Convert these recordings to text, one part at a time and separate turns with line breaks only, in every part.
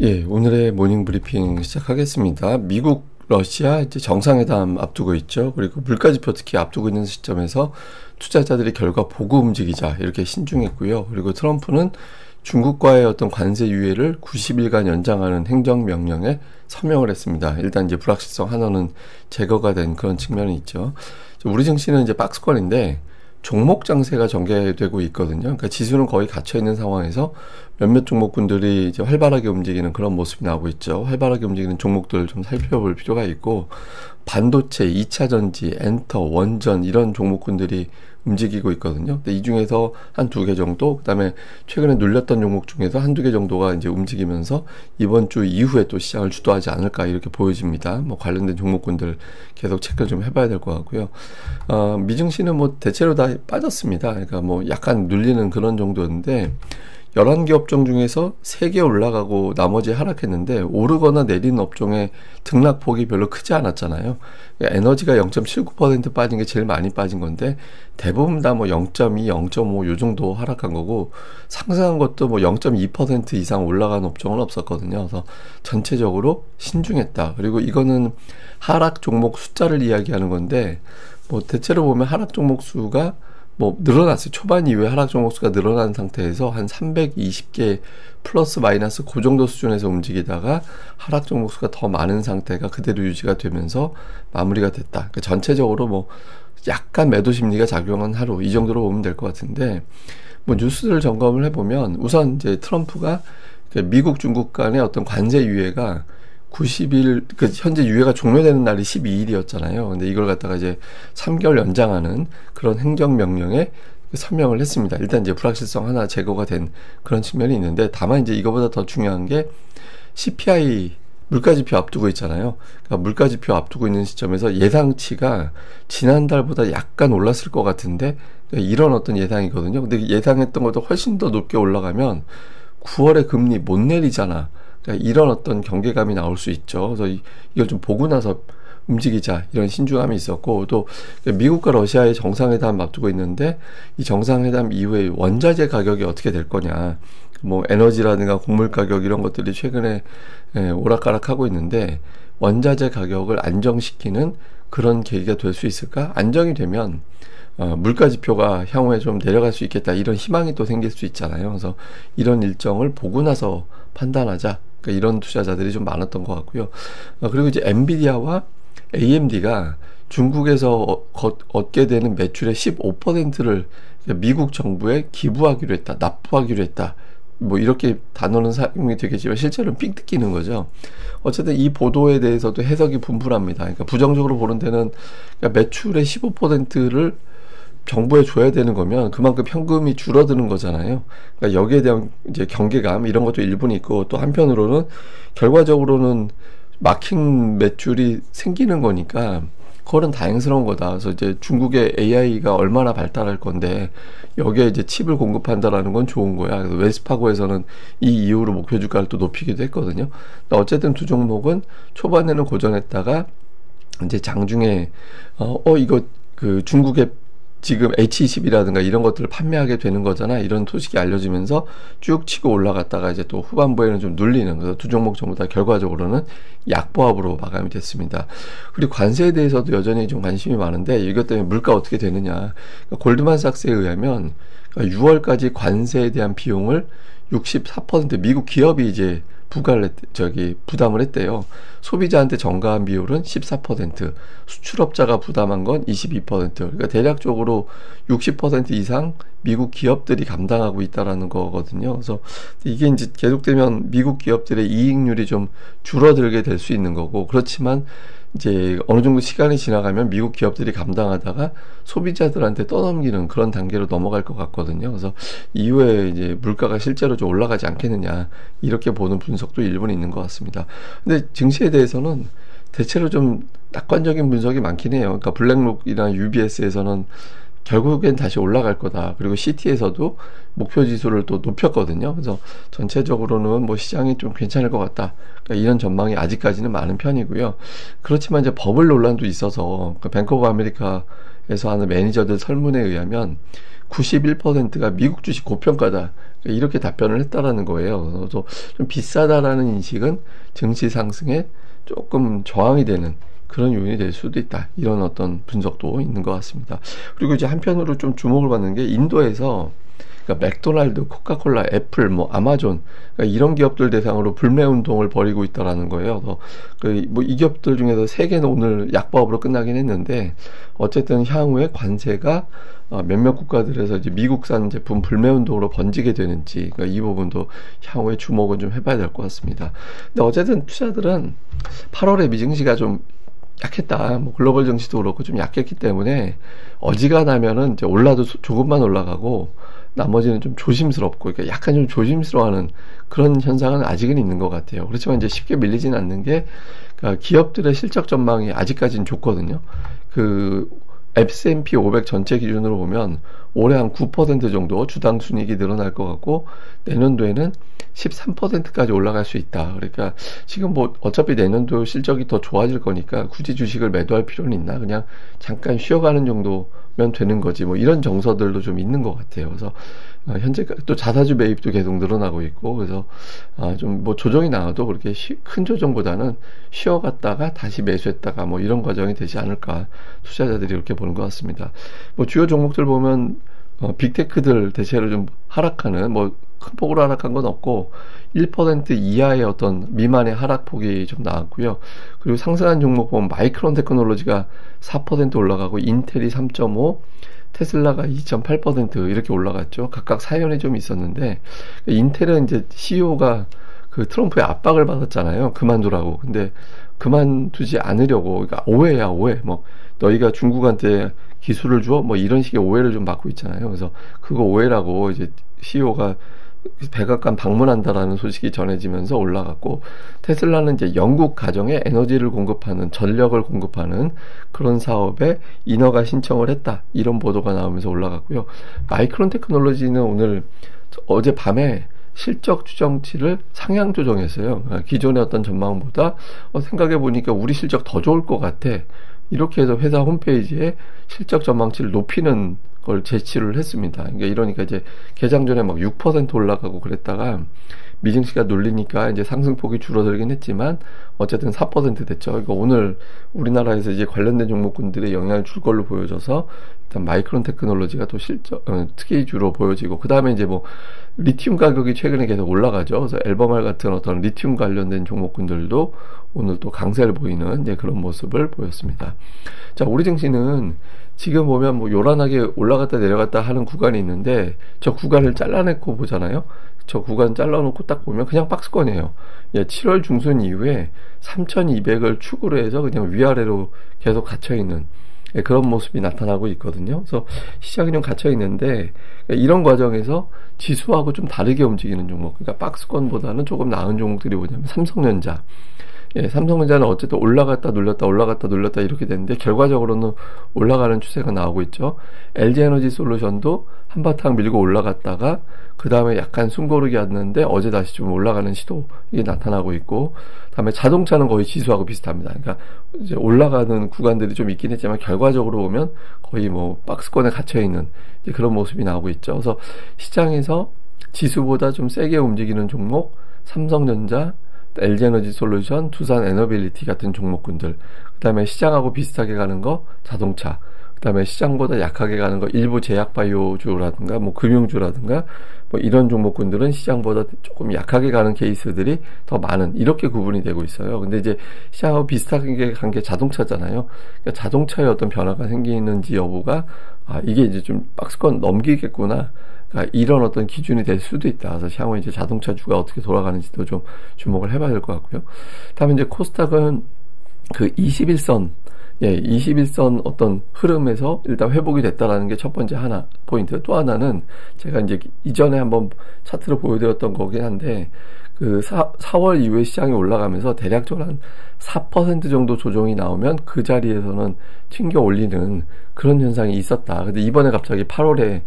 예, 오늘의 모닝 브리핑 시작하겠습니다. 미국, 러시아 이제 정상회담 앞두고 있죠. 그리고 물가지표 특히 앞두고 있는 시점에서 투자자들이 결과 보고 움직이자 이렇게 신중했고요. 그리고 트럼프는 중국과의 어떤 관세 유예를 90일간 연장하는 행정명령에 서명을 했습니다. 일단 이제 불확실성 한원은 제거가 된 그런 측면이 있죠. 우리 증시는 이제 박스권인데 종목 장세가 전개되고 있거든요. 그러니까 지수는 거의 갇혀 있는 상황에서 몇몇 종목군들이 이제 활발하게 움직이는 그런 모습이 나오고 있죠. 활발하게 움직이는 종목들을 좀 살펴볼 필요가 있고, 반도체, 2차 전지, 엔터, 원전 이런 종목군들이 움직이고 있거든요. 근데 이 중에서 한 두 개 정도, 그다음에 최근에 눌렸던 종목 중에서 한두 개 정도가 이제 움직이면서 이번 주 이후에 또 시장을 주도하지 않을까 이렇게 보여집니다. 뭐 관련된 종목군들 계속 체크를 좀 해봐야 될 것 같고요. 미증시는 뭐 대체로 다 빠졌습니다. 그러니까 뭐 약간 눌리는 그런 정도인데 11개 업종 중에서 3개 올라가고 나머지 하락했는데, 오르거나 내리는 업종의 등락폭이 별로 크지 않았잖아요. 에너지가 0.79% 빠진 게 제일 많이 빠진 건데, 대부분 다 뭐 0.2, 0.5 요 정도 하락한 거고, 상승한 것도 뭐 0.2% 이상 올라간 업종은 없었거든요. 그래서 전체적으로 신중했다. 그리고 이거는 하락 종목 숫자를 이야기하는 건데, 뭐 대체로 보면 하락 종목 수가 뭐 늘어났어요. 초반 이후에 하락 종목 수가 늘어난 상태에서 한 320개 플러스 마이너스 그 정도 수준에서 움직이다가 하락 종목 수가 더 많은 상태가 그대로 유지가 되면서 마무리가 됐다. 그러니까 전체적으로 뭐 약간 매도 심리가 작용한 하루, 이 정도로 보면 될 것 같은데, 뭐 뉴스를 점검을 해보면 우선 이제 트럼프가 미국 중국 간의 어떤 관세 유예가 90일, 그 현재 유예가 종료되는 날이 12일이었잖아요. 근데 이걸 갖다가 이제 3개월 연장하는 그런 행정명령에 서명을 했습니다. 일단 이제 불확실성 하나 제거가 된 그런 측면이 있는데, 다만 이제 이거보다 더 중요한 게 CPI 물가지표 앞두고 있잖아요. 그러니까 물가지표 앞두고 있는 시점에서 예상치가 지난달보다 약간 올랐을 것 같은데, 그러니까 이런 어떤 예상이거든요. 근데 예상했던 것도 훨씬 더 높게 올라가면 9월에 금리 못 내리잖아. 그러니까 이런 어떤 경계감이 나올 수 있죠. 그래서 이걸 좀 보고 나서 움직이자, 이런 신중함이 있었고, 또 미국과 러시아의 정상회담 앞두고 있는데, 이 정상회담 이후에 원자재 가격이 어떻게 될 거냐, 뭐 에너지라든가 곡물 가격 이런 것들이 최근에 오락가락하고 있는데, 원자재 가격을 안정시키는 그런 계기가 될 수 있을까? 안정이 되면 물가 지표가 향후에 좀 내려갈 수 있겠다, 이런 희망이 또 생길 수 있잖아요. 그래서 이런 일정을 보고 나서 판단하자, 그러니까 이런 투자자들이 좀 많았던 것 같고요. 그리고 이제 엔비디아와 AMD가 중국에서 얻게 되는 매출의 15%를 미국 정부에 기부하기로 했다, 납부하기로 했다, 뭐 이렇게 단어는 사용이 되겠지만 실제로는 삥 뜯기는 거죠. 어쨌든 이 보도에 대해서도 해석이 분분합니다. 그러니까 부정적으로 보는 데는, 그러니까 매출의 15%를 정부에 줘야 되는 거면 그만큼 현금이 줄어드는 거잖아요. 그러니까 여기에 대한 이제 경계감 이런 것도 일부는 있고, 또 한편으로는 결과적으로는 막힌 매출이 생기는 거니까 그거는 다행스러운 거다. 그래서 이제 중국의 AI가 얼마나 발달할 건데 여기에 이제 칩을 공급한다라는 건 좋은 거야. 그래서 웰스파고에서는 이 이후로 목표 주가를 또 높이기도 했거든요. 어쨌든 두 종목은 초반에는 고전했다가 이제 장중에 이거 그 중국의 지금 H20이라든가 이런 것들을 판매하게 되는 거잖아, 이런 소식이 알려지면서 쭉 치고 올라갔다가 이제 또 후반부에는 좀 눌리는, 그래서 두 종목 전부 다 결과적으로는 약보합으로 마감이 됐습니다. 그리고 관세에 대해서도 여전히 좀 관심이 많은데, 이것 때문에 물가 어떻게 되느냐. 그러니까 골드만삭스에 의하면 6월까지 관세에 대한 비용을 64% 미국 기업이 이제 부담을 했대요. 소비자한테 전가한 비율은 14%, 수출업자가 부담한 건 22%. 그러니까 대략적으로 60% 이상 미국 기업들이 감당하고 있다라는 거거든요. 그래서 이게 이제 계속되면 미국 기업들의 이익률이 좀 줄어들게 될 수 있는 거고, 그렇지만 이제 어느 정도 시간이 지나가면 미국 기업들이 감당하다가 소비자들한테 떠넘기는 그런 단계로 넘어갈 것 같거든요. 그래서 이후에 이제 물가가 실제로 좀 올라가지 않겠느냐, 이렇게 보는 분석도 일부는 있는 것 같습니다. 근데 증시에 대해서는 대체로 좀 낙관적인 분석이 많긴 해요. 그러니까 블랙록이나 UBS에서는 결국엔 다시 올라갈 거다. 그리고 CT에서도 목표 지수를 또 높였거든요. 그래서 전체적으로는 뭐 시장이 좀 괜찮을 것 같다, 그러니까 이런 전망이 아직까지는 많은 편이고요. 그렇지만 이제 버블 논란도 있어서, 그러니까 뱅크 오브 아메리카에서 하는 매니저들 설문에 의하면 91%가 미국 주식 고평가다, 이렇게 답변을 했다라는 거예요. 그래서 좀 비싸다라는 인식은 증시 상승에 조금 저항이 되는 그런 요인이 될 수도 있다. 이런 어떤 분석도 있는 것 같습니다. 그리고 이제 한편으로 좀 주목을 받는 게 인도에서 그러니까 맥도날드, 코카콜라, 애플, 뭐 아마존 그러니까 이런 기업들 대상으로 불매 운동을 벌이고 있다라는 거예요. 뭐 이 기업들 중에서 3개는 오늘 약법으로 끝나긴 했는데 어쨌든 향후에 관세가 몇몇 국가들에서 이제 미국산 제품 불매 운동으로 번지게 되는지 그러니까 이 부분도 향후에 주목은 좀 해봐야 될 것 같습니다. 근데 어쨌든 투자들은 8월에 미증시가 좀 약했다. 뭐 글로벌 증시도 그렇고 좀 약했기 때문에 어지간하면은 이제 올라도 조금만 올라가고 나머지는 좀 조심스럽고 그러니까 약간 좀 조심스러워하는 그런 현상은 아직은 있는 것 같아요. 그렇지만 이제 쉽게 밀리진 않는 게 그러니까 기업들의 실적 전망이 아직까지는 좋거든요. 그 S&P 500 전체 기준으로 보면 올해 한 9% 정도 주당 순이익이 늘어날 것 같고 내년도에는 13%까지 올라갈 수 있다. 그러니까 지금 뭐 어차피 내년도 실적이 더 좋아질 거니까 굳이 주식을 매도할 필요는 있나? 그냥 잠깐 쉬어가는 정도면 되는 거지. 뭐 이런 정서들도 좀 있는 것 같아요. 그래서 현재 또 자사주 매입도 계속 늘어나고 있고 그래서 좀 뭐 조정이 나와도 그렇게 큰 조정보다는 쉬어갔다가 다시 매수했다가 뭐 이런 과정이 되지 않을까 투자자들이 이렇게 보는 것 같습니다. 뭐 주요 종목들 보면 빅테크들 대체로 좀 하락하는 뭐 큰 폭으로 하락한 건 없고 1% 이하의 어떤 미만의 하락폭이 좀 나왔고요. 그리고 상승한 종목 보면 마이크론 테크놀로지가 4% 올라가고 인텔이 3.5, 테슬라가 2.8% 이렇게 올라갔죠. 각각 사연이 좀 있었는데 인텔은 이제 CEO가 그 트럼프의 압박을 받았잖아요. 그만두라고. 근데 그만두지 않으려고 그러니까 오해야 오해. 뭐 너희가 중국한테 기술을 줘? 뭐 이런 식의 오해를 좀 받고 있잖아요. 그래서 그거 오해라고 이제 CEO가 백악관 방문한다라는 소식이 전해지면서 올라갔고 테슬라는 이제 영국 가정에 에너지를 공급하는 전력을 공급하는 그런 사업에 인허가 신청을 했다 이런 보도가 나오면서 올라갔고요. 마이크론 테크놀로지는 오늘 어젯밤에 실적 추정치를 상향 조정했어요. 기존의 어떤 전망보다 생각해 보니까 우리 실적 더 좋을 것 같아. 이렇게 해서 회사 홈페이지에 실적 전망치를 높이는 걸 제시를 했습니다. 이러니까 이제 개장 전에 막 6% 올라가고 그랬다가 미증시가 눌리니까 이제 상승폭이 줄어들긴 했지만 어쨌든 4% 됐죠. 그러니까 오늘 우리나라에서 이제 관련된 종목군들의 영향을 줄 걸로 보여져서 일단 마이크론 테크놀로지가 또 특이주로 보여지고 그 다음에 이제 뭐 리튬 가격이 최근에 계속 올라가죠. 그래서 앨범알 같은 어떤 리튬 관련된 종목군들도 오늘 또 강세를 보이는 이제 그런 모습을 보였습니다. 자, 우리 증시는 지금 보면 뭐 요란하게 올라갔다 내려갔다 하는 구간이 있는데 저 구간을 잘라내고 보잖아요. 저 구간 잘라놓고 딱 보면 그냥 박스권이에요. 7월 중순 이후에 3200을 축으로 해서 그냥 위아래로 계속 갇혀있는 그런 모습이 나타나고 있거든요. 그래서 시장이 좀 갇혀있는데 이런 과정에서 지수하고 좀 다르게 움직이는 종목 그러니까 박스권보다는 조금 나은 종목들이 뭐냐면 삼성전자 삼성전자는 어쨌든 올라갔다 눌렸다 올라갔다 눌렸다 이렇게 되는데 결과적으로는 올라가는 추세가 나오고 있죠. LG에너지솔루션도 한바탕 밀고 올라갔다가 그 다음에 약간 숨고르기 왔는데 어제 다시 좀 올라가는 시도 이게 나타나고 있고 다음에 자동차는 거의 지수하고 비슷합니다. 그러니까 이제 올라가는 구간들이 좀 있긴 했지만 결과적으로 보면 거의 뭐 박스권에 갇혀 있는 그런 모습이 나오고 있죠. 그래서 시장에서 지수보다 좀 세게 움직이는 종목 삼성전자 LG에너지솔루션, 두산에너빌리티 같은 종목군들 그 다음에 시장하고 비슷하게 가는 거 자동차 그 다음에 시장보다 약하게 가는 거 일부 제약바이오주라든가 뭐 금융주라든가 뭐 이런 종목군들은 시장보다 조금 약하게 가는 케이스들이 더 많은 이렇게 구분이 되고 있어요. 근데 이제 시장하고 비슷하게 간 게 자동차잖아요. 그러니까 자동차에 어떤 변화가 생기는지 여부가 이게 이제 좀 박스권 넘기겠구나 이런 어떤 기준이 될 수도 있다. 그래서 향후 이제 자동차주가 어떻게 돌아가는지도 좀 주목을 해봐야 될 것 같고요. 다음에 이제 코스닥은 그 21선, 21선 어떤 흐름에서 일단 회복이 됐다라는 게 첫 번째 하나, 포인트. 또 하나는 제가 이제 이전에 한번 차트로 보여드렸던 거긴 한데, 그 4월 이후에 시장이 올라가면서 대략적으로 한 4% 정도 조정이 나오면 그 자리에서는 튕겨 올리는 그런 현상이 있었다. 근데 이번에 갑자기 8월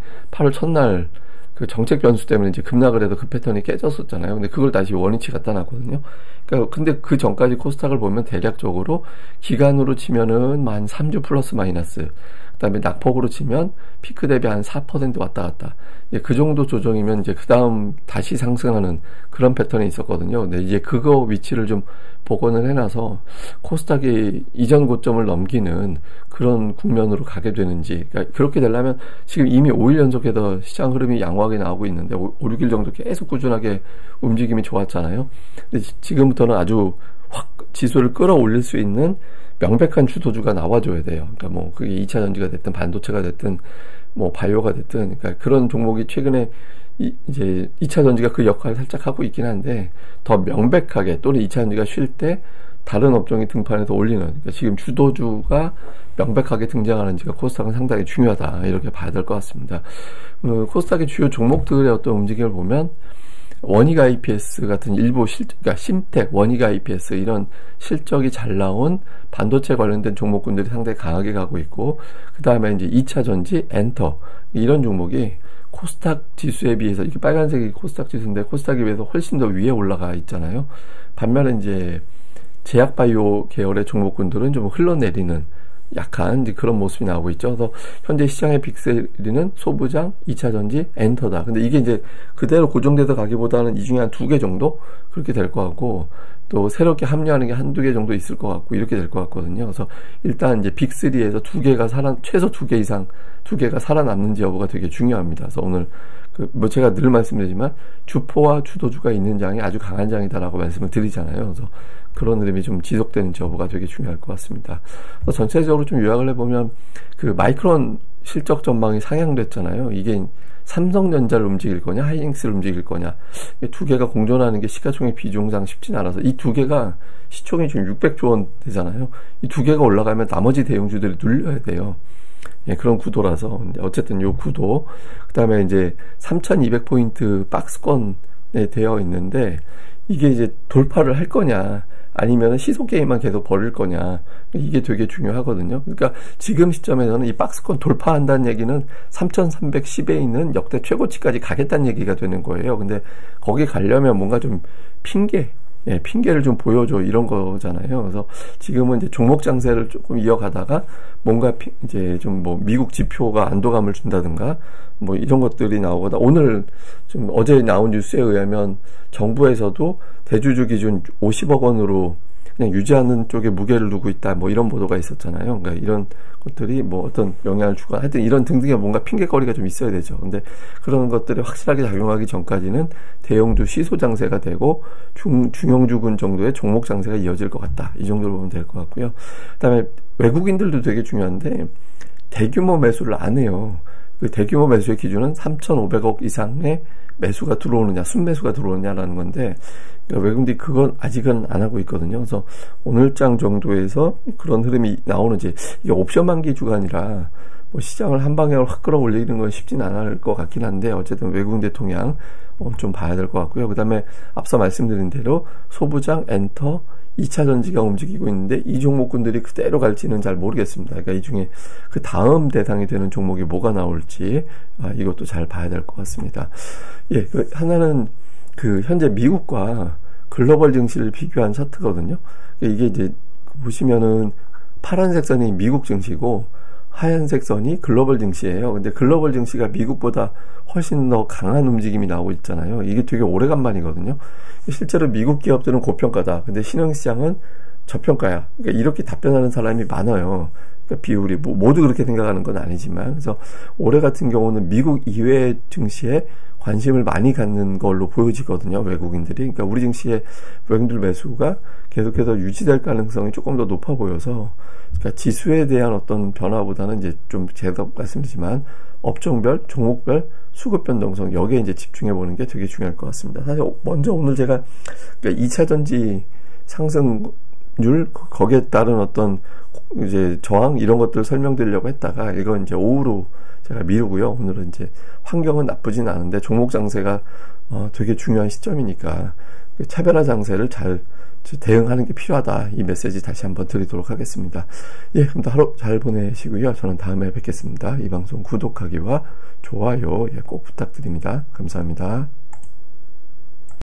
첫날 그 정책 변수 때문에 이제 급락을 해서 그 패턴이 깨졌었잖아요. 근데 그걸 다시 원위치 갖다 놨거든요. 그러니까 근데 그 전까지 코스닥을 보면 대략적으로 기간으로 치면은 한 3주 플러스 마이너스. 그다음에 낙폭으로 치면 피크 대비 한 4% 왔다 갔다. 그 정도 조정이면 이제 그 다음 다시 상승하는 그런 패턴이 있었거든요. 근데 이제 그거 위치를 좀 복원을 해놔서 코스닥이 이전 고점을 넘기는 그런 국면으로 가게 되는지, 그러니까 그렇게 되려면 지금 이미 5일 연속해서 시장 흐름이 양호하게 나오고 있는데 5, 6일 정도 계속 꾸준하게 움직임이 좋았잖아요. 근데 지금부터는 아주 확 지수를 끌어올릴 수 있는 명백한 주도주가 나와줘야 돼요. 그러니까 뭐 그게 2차 전지가 됐든 반도체가 됐든 뭐 바이오가 됐든, 그러니까 그런 종목이 최근에 이제 2차 전지가 그 역할을 살짝 하고 있긴 한데 더 명백하게, 또는 2차 전지가 쉴 때 다른 업종이 등판해서 올리는, 그러니까 지금 주도주가 명백하게 등장하는지가 코스닥은 상당히 중요하다, 이렇게 봐야 될 것 같습니다. 코스닥의 주요 종목들의 어떤 움직임을 보면 원익 IPS 같은 일부 그러니까 심텍, 원익 IPS 이런 실적이 잘 나온 반도체 관련된 종목군들이 상당히 강하게 가고 있고, 그 다음에 이제 2차 전지, 엔터 이런 종목이 코스닥 지수에 비해서, 이게 빨간색이 코스닥 지수인데 코스닥에 비해서 훨씬 더 위에 올라가 있잖아요. 반면에 이제 제약바이오 계열의 종목군들은 좀 흘러내리는 약한 이제 그런 모습이 나오고 있죠. 그래서 현재 시장의 빅3는 소부장, 2차 전지, 엔터다. 근데 이게 이제 그대로 고정돼서 가기보다는 이 중에 한 2개 정도 그렇게 될 것 같고, 또 새롭게 합류하는 게 한두 개 정도 있을 것 같고, 이렇게 될 것 같거든요. 그래서 일단 이제 빅3에서 2개가 최소 2개 이상, 2개가 살아남는지 여부가 되게 중요합니다. 그래서 오늘 뭐 제가 늘 말씀드리지만 주포와 주도주가 있는 장이 아주 강한 장이다라고 말씀을 드리잖아요. 그래서 그런 흐름이 좀 지속되는지 여부가 되게 중요할 것 같습니다. 전체적으로 좀 요약을 해보면 그 마이크론 실적 전망이 상향됐잖아요. 이게 삼성전자를 움직일 거냐, 하이닉스를 움직일 거냐, 2개가 공존하는 게 시가총액 비중상 쉽진 않아서 이 2개가 시총이 지금 600조 원 되잖아요. 이 2개가 올라가면 나머지 대형주들이 눌려야 돼요. 예, 그런 구도라서 어쨌든 요 구도, 그 다음에 이제 3200포인트 박스권에 되어 있는데 이게 이제 돌파를 할 거냐, 아니면 시속 게임만 계속 벌일 거냐, 이게 되게 중요하거든요. 그러니까 지금 시점에서는 이 박스권 돌파한다는 얘기는 3310에 있는 역대 최고치까지 가겠다는 얘기가 되는 거예요. 근데 거기 가려면 뭔가 좀 핑계를 좀 보여줘, 이런 거잖아요. 그래서 지금은 이제 종목 장세를 조금 이어가다가 뭔가 이제 좀 뭐 미국 지표가 안도감을 준다든가 뭐 이런 것들이 나오거나, 오늘 좀 어제 나온 뉴스에 의하면 정부에서도 대주주 기준 50억 원으로 그냥 유지하는 쪽에 무게를 두고 있다, 뭐 이런 보도가 있었잖아요. 그러니까 이런 것들이 뭐 어떤 영향을 주거나 하여튼 이런 등등의 뭔가 핑계거리가 좀 있어야 되죠. 근데 그런 것들이 확실하게 작용하기 전까지는 대형주 시소 장세가 되고 중형주군 정도의 종목 장세가 이어질 것 같다, 이 정도로 보면 될 것 같고요. 그다음에 외국인들도 되게 중요한데 대규모 매수를 안 해요. 그 대규모 매수의 기준은 3,500억 이상의 매수가 들어오느냐, 순매수가 들어오느냐라는 건데, 그러니까 외국인들이 그건 아직은 안 하고 있거든요. 그래서 오늘장 정도에서 그런 흐름이 나오는지, 이게 옵션 만기 주간이라 뭐 시장을 한 방향으로 확 끌어올리는 건 쉽진 않을 것 같긴 한데, 어쨌든 외국인들 동향 좀 봐야 될 것 같고요. 그 다음에 앞서 말씀드린 대로 소부장, 엔터, 2차 전지가 움직이고 있는데 이 종목군들이 그대로 갈지는 잘 모르겠습니다. 그러니까 이 중에 그 다음 대상이 되는 종목이 뭐가 나올지 이것도 잘 봐야 될 것 같습니다. 예, 하나는 그 현재 미국과 글로벌 증시를 비교한 차트거든요. 이게 이제 보시면은 파란색 선이 미국 증시고 하얀색 선이 글로벌 증시예요. 근데 글로벌 증시가 미국보다 훨씬 더 강한 움직임이 나오고 있잖아요. 이게 되게 오래간만이거든요. 실제로 미국 기업들은 고평가다, 근데 신흥시장은 저평가야. 그러니까 이렇게 답변하는 사람이 많아요. 그러니까 비율이 모두 그렇게 생각하는 건 아니지만, 그래서 올해 같은 경우는 미국 이외 증시에 관심을 많이 갖는 걸로 보여지거든요, 외국인들이. 그러니까 우리 증시의 외국인들 매수가 계속해서 유지될 가능성이 조금 더 높아 보여서, 그러니까 지수에 대한 어떤 변화보다는 이제 좀 제가 말씀드리지만 업종별, 종목별 수급 변동성, 여기에 이제 집중해 보는 게 되게 중요할 것 같습니다. 사실 먼저 오늘 제가 그러니까 2차 전지 상승률, 거기에 따른 어떤 이제 저항, 이런 것들을 설명드리려고 했다가 이건 이제 오후로 제가 미루고요. 오늘은 이제 환경은 나쁘진 않은데 종목 장세가 되게 중요한 시점이니까 차별화 장세를 잘 대응하는 게 필요하다, 이 메시지 다시 한번 드리도록 하겠습니다. 예, 그럼 하루 잘 보내시고요. 저는 다음에 뵙겠습니다. 이 방송 구독하기와 좋아요 꼭 부탁드립니다. 감사합니다.